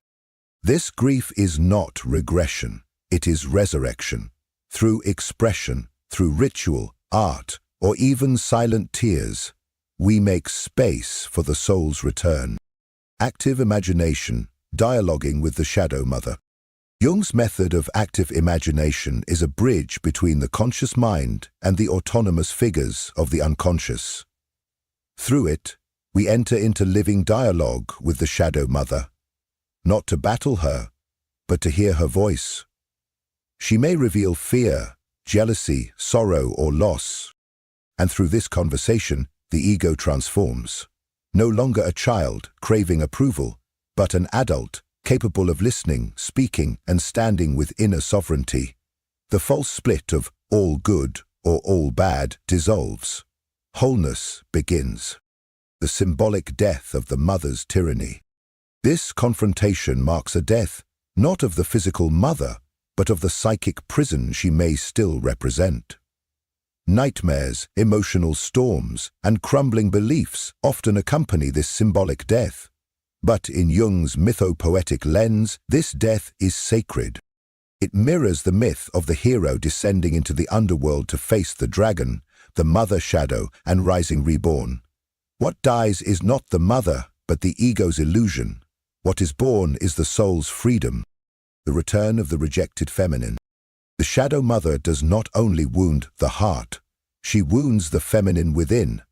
[SPEAKER 1] This grief is not regression, it is resurrection. Through expression, through ritual, art, or even silent tears, we make space for the soul's return. Active imagination, dialoguing with the shadow mother. Jung's method of active imagination is a bridge between the conscious mind and the autonomous figures of the unconscious. Through it, we enter into living dialogue with the shadow mother, not to battle her, but to hear her voice. She may reveal fear, jealousy, sorrow, or loss, and through this conversation, the ego transforms. No longer a child craving approval, but an adult capable of listening, speaking, and standing with inner sovereignty. The false split of all good or all bad dissolves. Wholeness begins. The symbolic death of the mother's tyranny. This confrontation marks a death, not of the physical mother, but of the psychic prison she may still represent. Nightmares, emotional storms, and crumbling beliefs often accompany this symbolic death. But in Jung's mythopoetic lens, this death is sacred. It mirrors the myth of the hero descending into the underworld to face the dragon, the mother shadow, and rising reborn. What dies is not the mother, but the ego's illusion. What is born is the soul's freedom, the return of the rejected feminine. The shadow mother does not only wound the heart, she wounds the feminine within.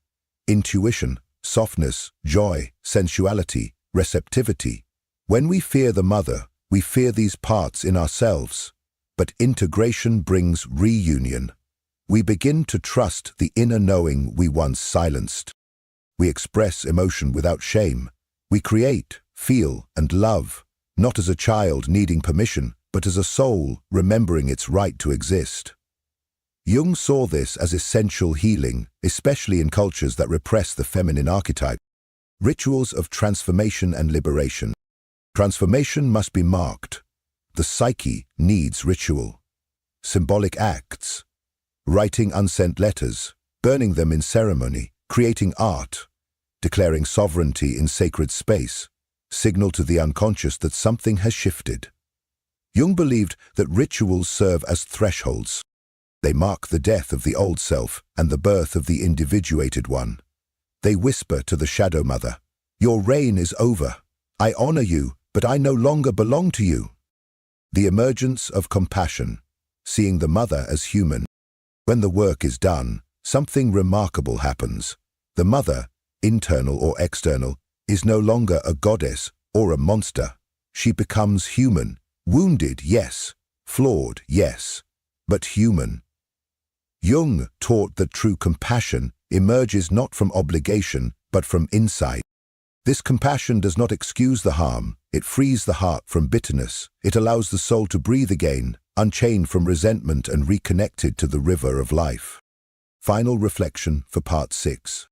[SPEAKER 1] Intuition, softness, joy, sensuality, receptivity. When we fear the mother, we fear these parts in ourselves. But integration brings reunion. We begin to trust the inner knowing we once silenced. We express emotion without shame. We create, feel, and love, not as a child needing permission, but as a soul remembering its right to exist. Jung saw this as essential healing, especially in cultures that repress the feminine archetype. Rituals of transformation and liberation. Transformation must be marked. The psyche needs ritual. Symbolic acts. Writing unsent letters, burning them in ceremony, creating art, declaring sovereignty in sacred space, signal to the unconscious that something has shifted. Jung believed that rituals serve as thresholds. They mark the death of the old self and the birth of the individuated one. They whisper to the shadow mother, "Your reign is over. I honor you, but I no longer belong to you." The emergence of compassion, seeing the mother as human. When the work is done, something remarkable happens. The mother, internal or external, is no longer a goddess or a monster. She becomes human, wounded, yes, flawed, yes, but human. Jung taught that true compassion emerges not from obligation, but from insight. This compassion does not excuse the harm, it frees the heart from bitterness. It allows the soul to breathe again, unchained from resentment and reconnected to the river of life. Final reflection for part 6.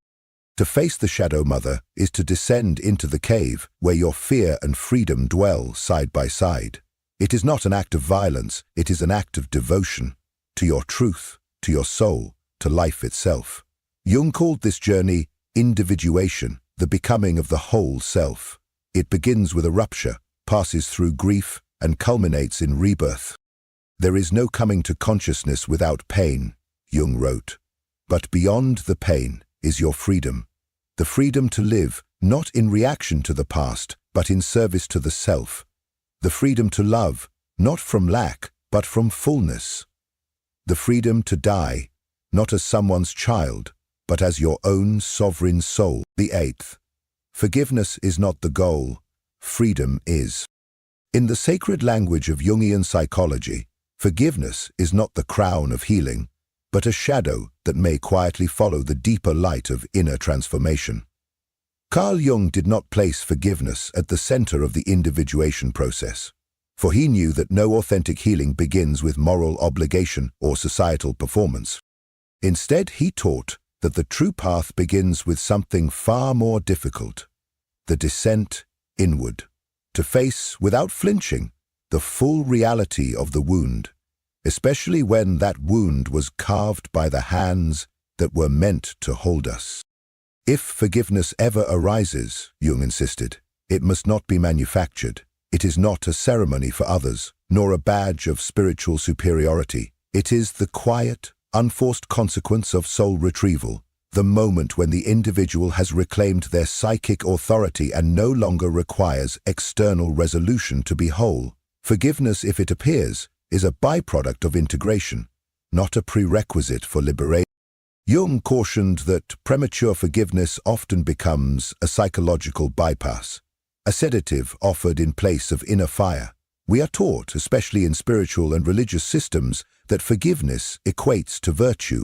[SPEAKER 1] To face the shadow mother is to descend into the cave where your fear and freedom dwell side by side. It is not an act of violence, it is an act of devotion to your truth, to your soul, to life itself. Jung called this journey individuation, the becoming of the whole self. It begins with a rupture, passes through grief, and culminates in rebirth. There is no coming to consciousness without pain, Jung wrote. But beyond the pain is your freedom. The freedom to live, not in reaction to the past, but in service to the self. The freedom to love, not from lack, but from fullness. The freedom to die, not as someone's child, but as your own sovereign soul. The 8th. Forgiveness is not the goal, freedom is. In the sacred language of Jungian psychology, forgiveness is not the crown of healing, but a shadow that may quietly follow the deeper light of inner transformation. Carl Jung did not place forgiveness at the center of the individuation process, for he knew that no authentic healing begins with moral obligation or societal performance. Instead, he taught that the true path begins with something far more difficult, the descent inward, to face, without flinching, the full reality of the wound. especially when that wound was carved by the hands that were meant to hold us. If forgiveness ever arises, Jung insisted, it must not be manufactured. It is not a ceremony for others, nor a badge of spiritual superiority. It is the quiet, unforced consequence of soul retrieval, the moment when the individual has reclaimed their psychic authority and no longer requires external resolution to be whole. Forgiveness, if it appears, is a byproduct of integration, not a prerequisite for liberation. Jung cautioned that premature forgiveness often becomes a psychological bypass, a sedative offered in place of inner fire. We are taught, especially in spiritual and religious systems, that forgiveness equates to virtue.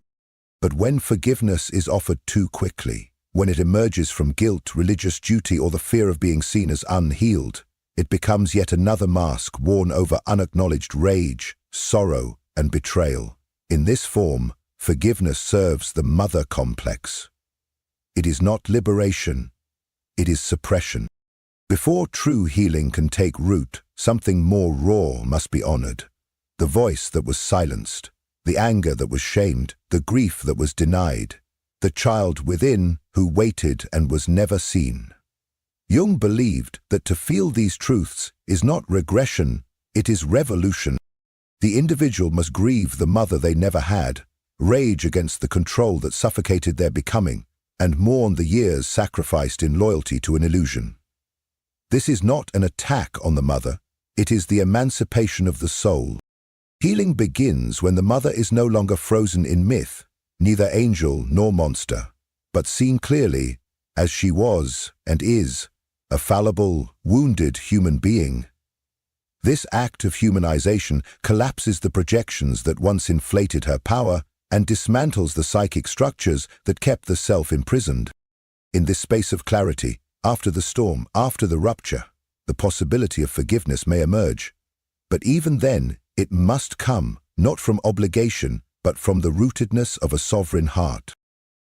[SPEAKER 1] But when forgiveness is offered too quickly, when it emerges from guilt, religious duty, or the fear of being seen as unhealed, it becomes yet another mask worn over unacknowledged rage, sorrow, and betrayal. In this form, forgiveness serves the mother complex. It is not liberation, it is suppression. Before true healing can take root, something more raw must be honored. The voice that was silenced, the anger that was shamed, the grief that was denied, the child within who waited and was never seen. Jung believed that to feel these truths is not regression, it is revolution. The individual must grieve the mother they never had, rage against the control that suffocated their becoming, and mourn the years sacrificed in loyalty to an illusion. This is not an attack on the mother, it is the emancipation of the soul. Healing begins when the mother is no longer frozen in myth, neither angel nor monster, but seen clearly as she was and is, a fallible, wounded human being. This act of humanization collapses the projections that once inflated her power and dismantles the psychic structures that kept the self imprisoned. In this space of clarity, after the storm, after the rupture, the possibility of forgiveness may emerge. But even then, it must come, not from obligation, but from the rootedness of a sovereign heart.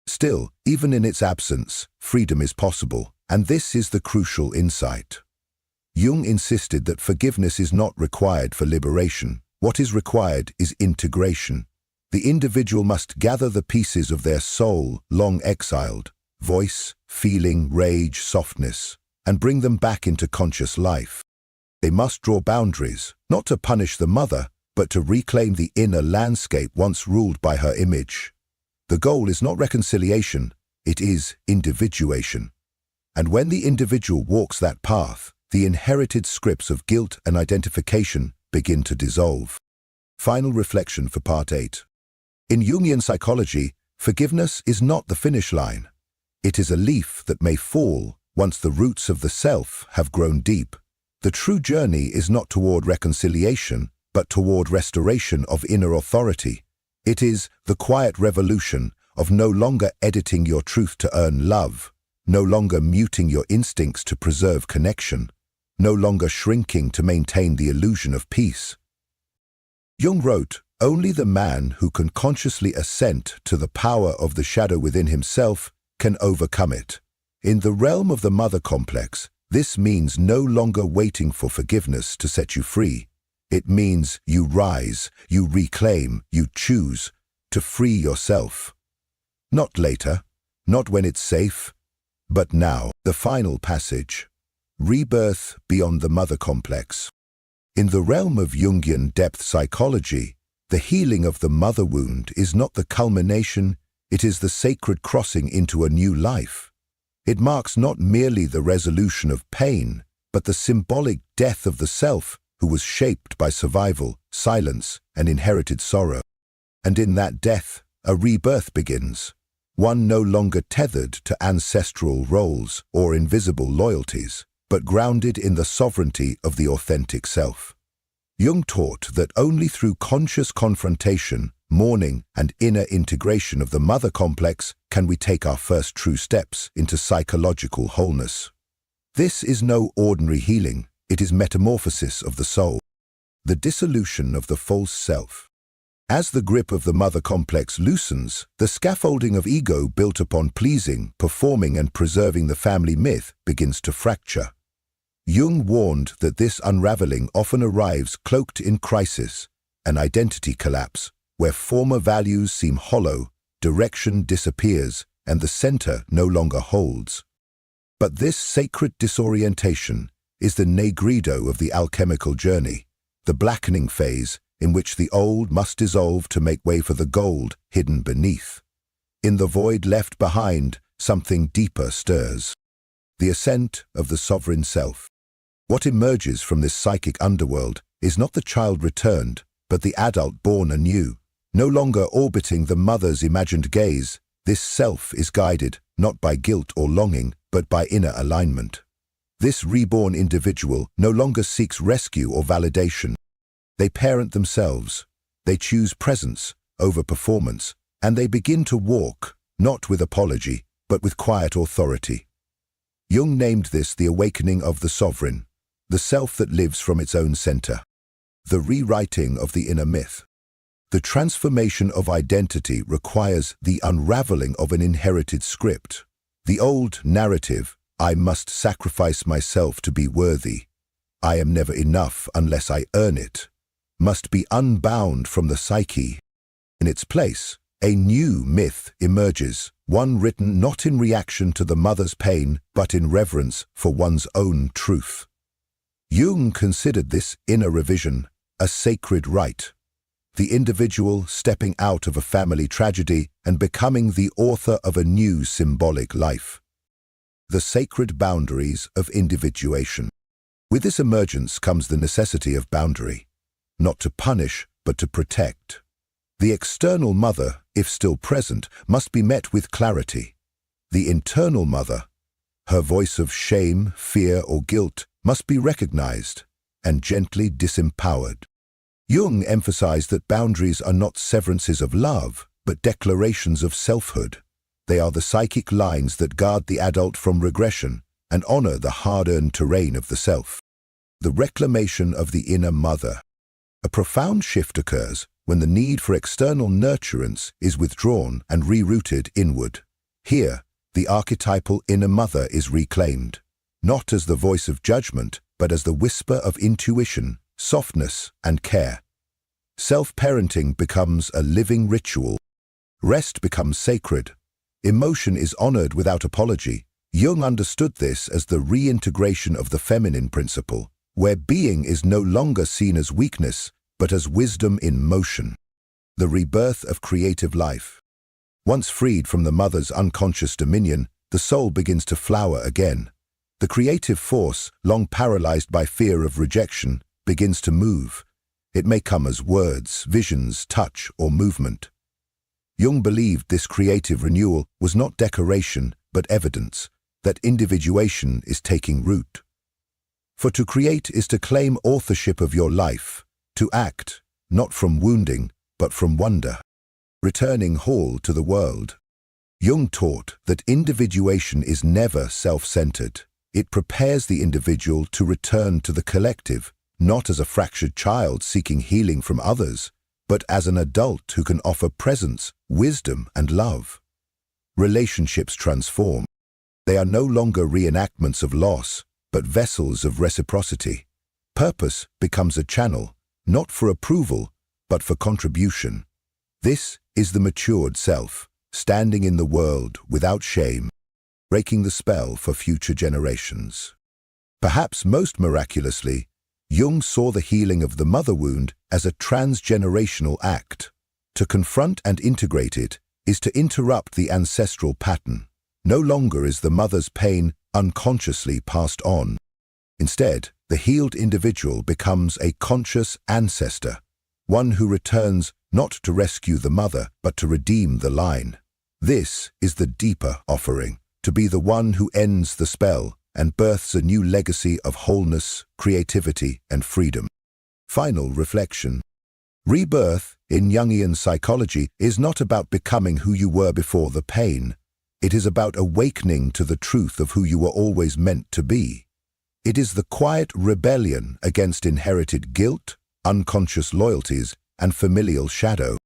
[SPEAKER 1] Still, even in its absence, freedom is possible, and this is the crucial insight. Jung insisted that forgiveness is not required for liberation. What is required is integration. The individual must gather the pieces of their soul, long exiled, voice, feeling, rage, softness, and bring them back into conscious life. They must draw boundaries, not to punish the mother, but to reclaim the inner landscape once ruled by her image. The goal is not reconciliation, it is individuation. And when the individual walks that path, the inherited scripts of guilt and identification begin to dissolve. Final reflection for Part 8. In Jungian psychology, forgiveness is not the finish line. It is a leaf that may fall once the roots of the self have grown deep. The true journey is not toward reconciliation, but toward restoration of inner authority. It is the quiet revolution of no longer editing your truth to earn love, no longer muting your instincts to preserve connection, no longer shrinking to maintain the illusion of peace. Jung wrote, "Only the man who can consciously assent to the power of the shadow within himself can overcome it." In the realm of the mother complex, this means no longer waiting for forgiveness to set you free. It means you rise, you reclaim, you choose to free yourself. Not later, not when it's safe, but now. The final passage. Rebirth beyond the mother complex. In the realm of Jungian depth psychology, the healing of the mother wound is not the culmination, it is the sacred crossing into a new life. It marks not merely the resolution of pain, but the symbolic death of the self who was shaped by survival, silence, and inherited sorrow. And in that death, a rebirth begins, one no longer tethered to ancestral roles or invisible loyalties, but grounded in the sovereignty of the authentic self. Jung taught that only through conscious confrontation, mourning, and inner integration of the mother complex can we take our first true steps into psychological wholeness. This is no ordinary healing, it is metamorphosis of the soul, the dissolution of the false self. As the grip of the mother complex loosens, the scaffolding of ego built upon pleasing, performing, and preserving the family myth begins to fracture. Jung warned that this unraveling often arrives cloaked in crisis, an identity collapse, where former values seem hollow, direction disappears, and the center no longer holds. But this sacred disorientation is the negrido of the alchemical journey, the blackening phase in which the old must dissolve to make way for the gold hidden beneath. In the void left behind, something deeper stirs. The ascent of the sovereign self. What emerges from this psychic underworld is not the child returned, but the adult born anew. No longer orbiting the mother's imagined gaze, this self is guided not by guilt or longing, but by inner alignment. This reborn individual no longer seeks rescue or validation. They parent themselves. They choose presence over performance, and they begin to walk, not with apology, but with quiet authority. Jung named this the awakening of the sovereign, the self that lives from its own center. The rewriting of the inner myth. The transformation of identity requires the unraveling of an inherited script. The old narrative, I must sacrifice myself to be worthy, I am never enough unless I earn it, must be unbound from the psyche. In its place, a new myth emerges, one written not in reaction to the mother's pain, but in reverence for one's own truth. Jung considered this inner revision a sacred rite, the individual stepping out of a family tragedy and becoming the author of a new symbolic life. The sacred boundaries of individuation. With this emergence comes the necessity of boundary, not to punish, but to protect. The external mother, if still present, must be met with clarity. The internal mother, her voice of shame, fear, or guilt, must be recognized and gently disempowered. Jung emphasized that boundaries are not severances of love, but declarations of selfhood. They are the psychic lines that guard the adult from regression and honor the hard-earned terrain of the self. The reclamation of the inner mother. A profound shift occurs when the need for external nurturance is withdrawn and rerouted inward. Here, the archetypal inner mother is reclaimed, not as the voice of judgment, but as the whisper of intuition, softness, and care. Self-parenting becomes a living ritual. Rest becomes sacred. Emotion is honored without apology. Jung understood this as the reintegration of the feminine principle, where being is no longer seen as weakness, but as wisdom in motion. The rebirth of creative life. Once freed from the mother's unconscious dominion, the soul begins to flower again. The creative force, long paralyzed by fear of rejection, begins to move. It may come as words, visions, touch, or movement. Jung believed this creative renewal was not decoration, but evidence that individuation is taking root. For to create is to claim authorship of your life, to act, not from wounding, but from wonder, returning whole to the world. Jung taught that individuation is never self-centered. It prepares the individual to return to the collective, not as a fractured child seeking healing from others, but as an adult who can offer presence, wisdom, and love. Relationships transform. They are no longer reenactments of loss, but vessels of reciprocity. Purpose becomes a channel, not for approval, but for contribution. This is the matured self, standing in the world without shame, breaking the spell for future generations. Perhaps most miraculously, Jung saw the healing of the mother wound as a transgenerational act. To confront and integrate it is to interrupt the ancestral pattern. No longer is the mother's pain unconsciously passed on. Instead, the healed individual becomes a conscious ancestor, one who returns not to rescue the mother, but to redeem the line. This is the deeper offering, to be the one who ends the spell and births a new legacy of wholeness, creativity, and freedom. Final reflection. Rebirth, in Jungian psychology, is not about becoming who you were before the pain. It is about awakening to the truth of who you were always meant to be. It is the quiet rebellion against inherited guilt, unconscious loyalties, and familial shadow.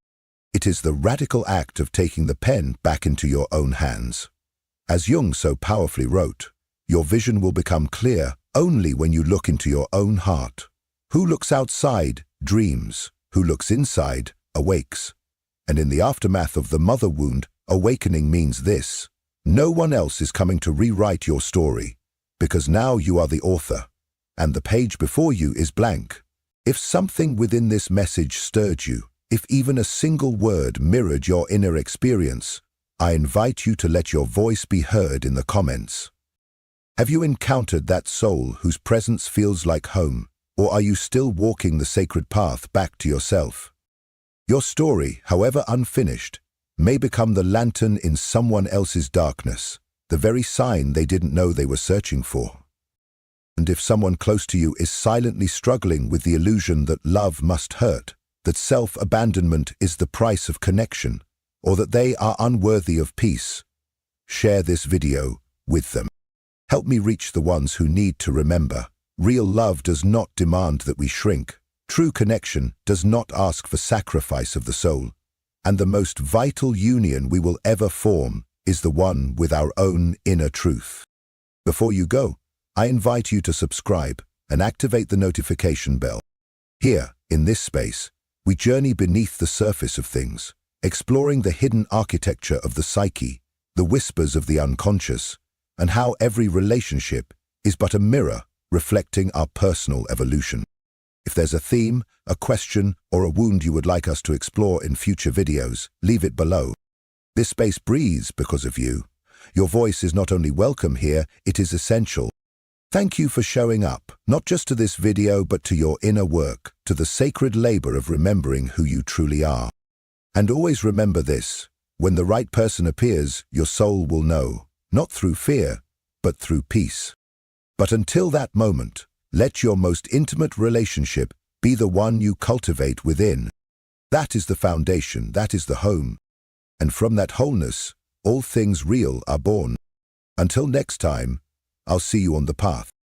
[SPEAKER 1] It is the radical act of taking the pen back into your own hands. As Jung so powerfully wrote, your vision will become clear only when you look into your own heart. Who looks outside dreams. who looks inside, awakes. And in the aftermath of the mother wound, awakening means this: no one else is coming to rewrite your story, because now you are the author, and the page before you is blank. If something within this message stirred you, if even a single word mirrored your inner experience, I invite you to let your voice be heard in the comments. Have you encountered that soul whose presence feels like home, or are you still walking the sacred path back to yourself? Your story, however unfinished, may become the lantern in someone else's darkness, the very sign they didn't know they were searching for. And if someone close to you is silently struggling with the illusion that love must hurt, that self-abandonment is the price of connection, or that they are unworthy of peace, share this video with them. Help me reach the ones who need to remember. Real love does not demand that we shrink. True connection does not ask for sacrifice of the soul. And the most vital union we will ever form is the one with our own inner truth. Before you go, I invite you to subscribe and activate the notification bell. Here, in this space, we journey beneath the surface of things, exploring the hidden architecture of the psyche, the whispers of the unconscious, and how every relationship is but a mirror reflecting our personal evolution. If there's a theme, a question, or a wound you would like us to explore in future videos, leave it below. This space breathes because of you. Your voice is not only welcome here, it is essential. Thank you for showing up, not just to this video, but to your inner work, to the sacred labor of remembering who you truly are. And always remember this: when the right person appears, your soul will know, not through fear, but through peace. But until that moment, let your most intimate relationship be the one you cultivate within. That is the foundation, that is the home. And from that wholeness, all things real are born. Until next time, I'll see you on the path.